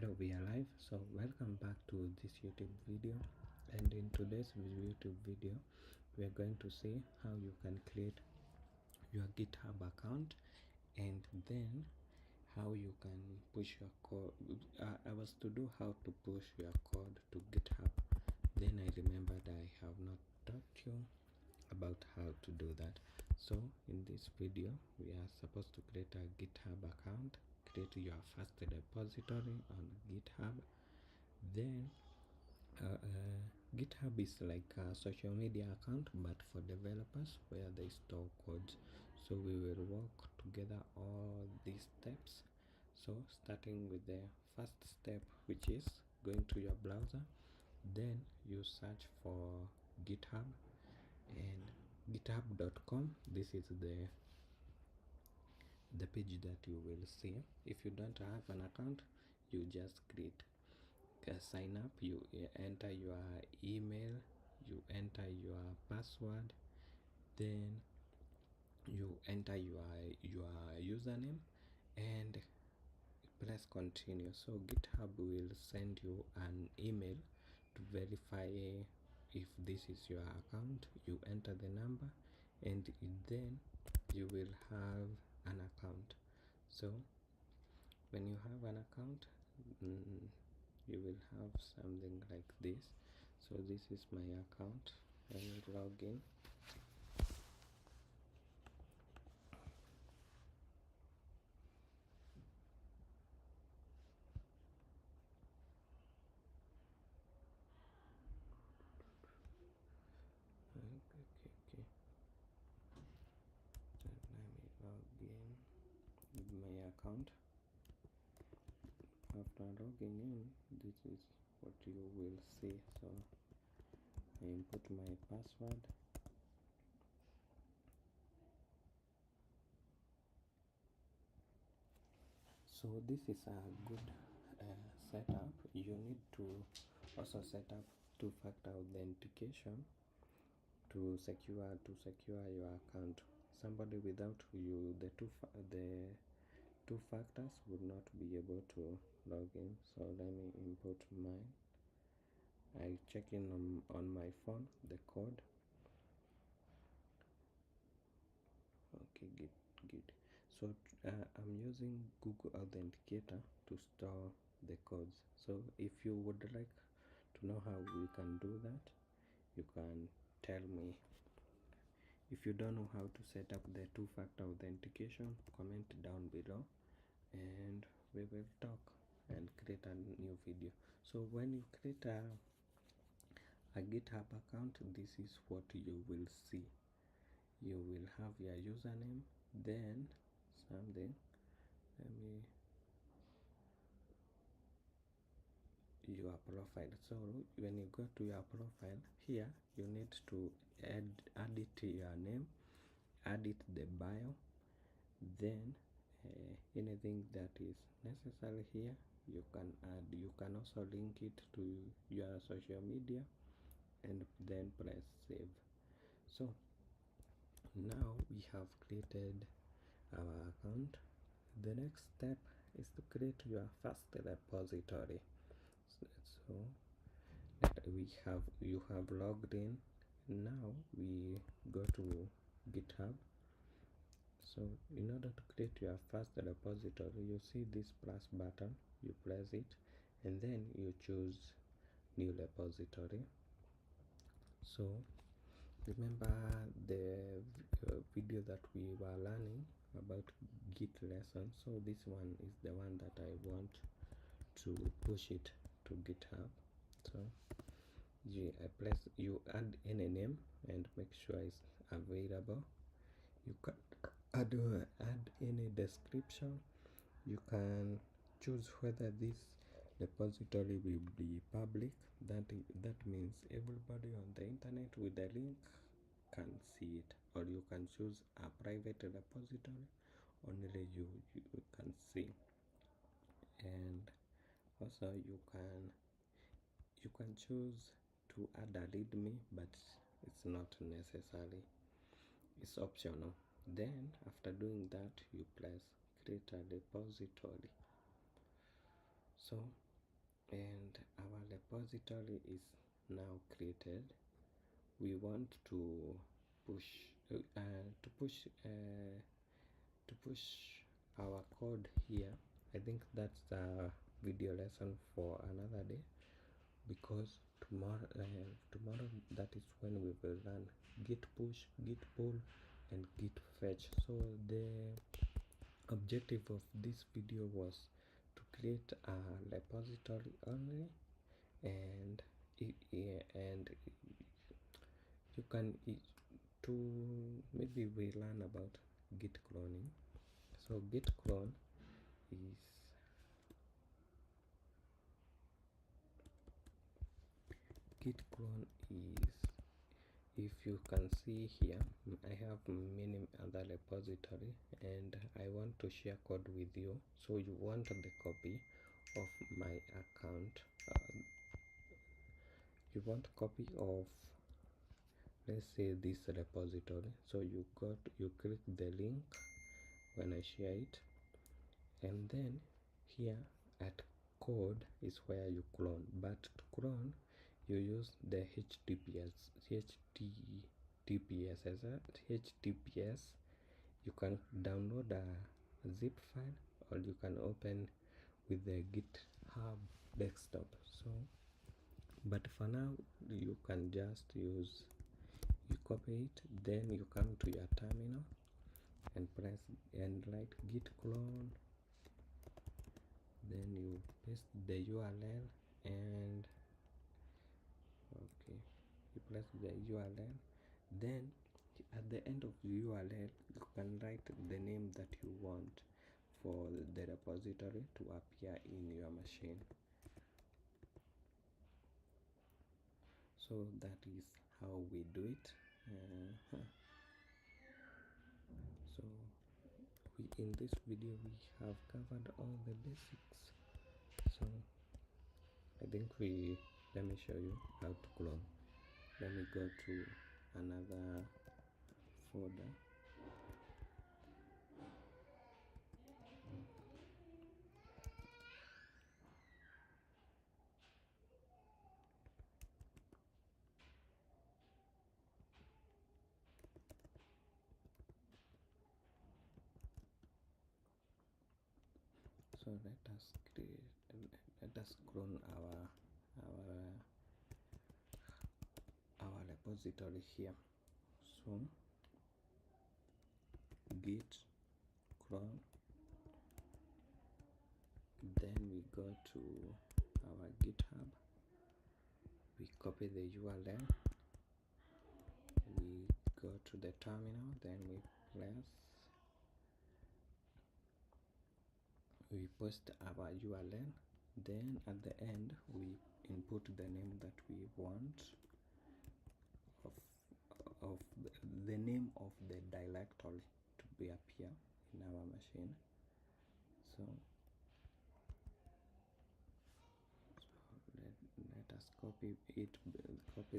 Hello, we are live. So welcome back to this YouTube video, and in today's YouTube video we are going to see how you can create your GitHub account, and then how you can push your code. I was to do how to push your code to GitHub, then I remembered I have not taught you about how to do that. So in this video we are supposed to create a GitHub account, create your first repository on GitHub. Then GitHub is like a social media account but for developers, where they store codes. So we will walk together all these steps. So starting with the first step, which is going to your browser, then you search for GitHub and github.com. This is the page that you will see. If you don't have an account, you just create sign up. You enter your email, you enter your password, then you enter your username and press continue. So GitHub will send you an email to verify if this is your account. You enter the number and then you will have an account. So when you have an account, you will have something like this. So this is my account. I will log in. Okay. Then let me log in with my account. After logging in, this is what you will see. So I input my password. So this is a good setup. You need to also set up two-factor authentication to secure your account. Somebody without you, the two factors would not be able to log in. So let me input mine. I check in on my phone the code. Okay, good. So I'm using Google Authenticator to store the codes. So if you would like to know how we can do that, you can tell me. If you don't know how to set up the two-factor authentication, comment down below and we will talk and create a new video. So when you create a GitHub account, this is what you will see. You will have your username, then something, your profile. So when you go to your profile here, you need to add it to your name, add it the bio, then anything that is necessary here you can add. You can also link it to your social media and then press save. So now we have created our account. The next step is to create your first repository. So you have logged in. Now we go to GitHub. So in order to create your first repository, you see this plus button, you press it and then you choose new repository. So remember the video that we were learning about Git lesson. So this one is the one that I want to push it to GitHub. So you add any name and make sure it's available. You can add any description. You can choose whether this repository will be public. That means everybody on the internet with the link can see it, or you can choose a private repository, only you can see. And also you can choose to add a README, but it's not necessary, it's optional. Then after doing that, you press create a repository. So and our repository is now created. We want to push to push our code here. I think that's a video lesson for another day, because tomorrow that is when we will learn git push, git pull, and git fetch. So the objective of this video was to create a repository only, and and you can to maybe we learn about git cloning. So git clone is if you can see here, I have many other repository and I want to share code with you. So you want the copy of my account, you want copy of, let's say, this repository. So you click the link when I share it, and then here at code is where you clone. But to clone, you use the https. You can download a zip file, or you can open with the GitHub desktop. So but for now you can just use, you copy it, then you come to your terminal and press and write git clone, then you paste the URL, and okay, you press the URL, then at the end of the URL you can write the name that you want for the repository to appear in your machine. So that is how we do it. So in this video we have covered all the basics. So I think let me show you how to clone. Let me go to another folder. So let us clone our repository here. So git clone, then we go to our GitHub, we copy the URL, we go to the terminal, then we post our URL, then at the end we input the name that we want of the name of the directory to be appear in our machine. So let us copy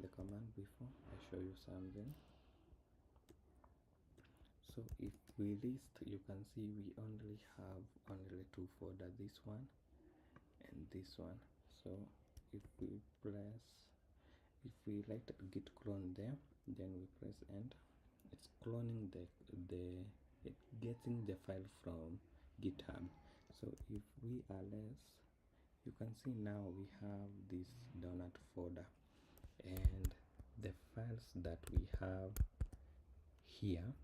the command before I show you something. So if we list, you can see we only have two folders, this one and this one. So if we write git clone there, then we press enter, it's cloning it's getting the file from GitHub. So if we are less, you can see now we have this donut folder, and the files that we have here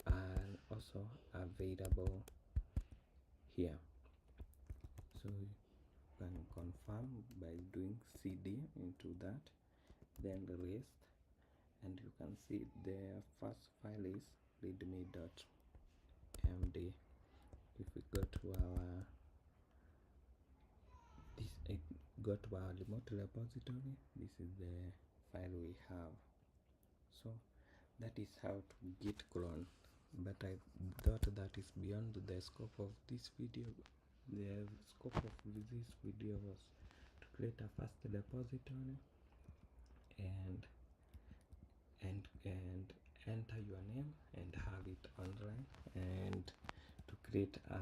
are also available here. So you can confirm by doing cd into that, then rest, and you can see the first file is readme.md. If we go to our remote repository, this is the file we have. So that is how to git clone, but I thought that is beyond the scope of this video. The scope of this video was to create a fast repository and enter your name and have it online, and to create a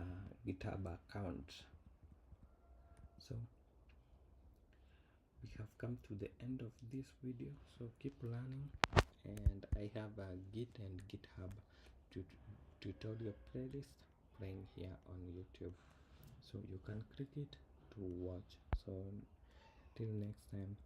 GitHub account. So have come to the end of this video, so keep learning. And I have a Git and GitHub tutorial playlist playing here on YouTube, so you can click it to watch. So till next time,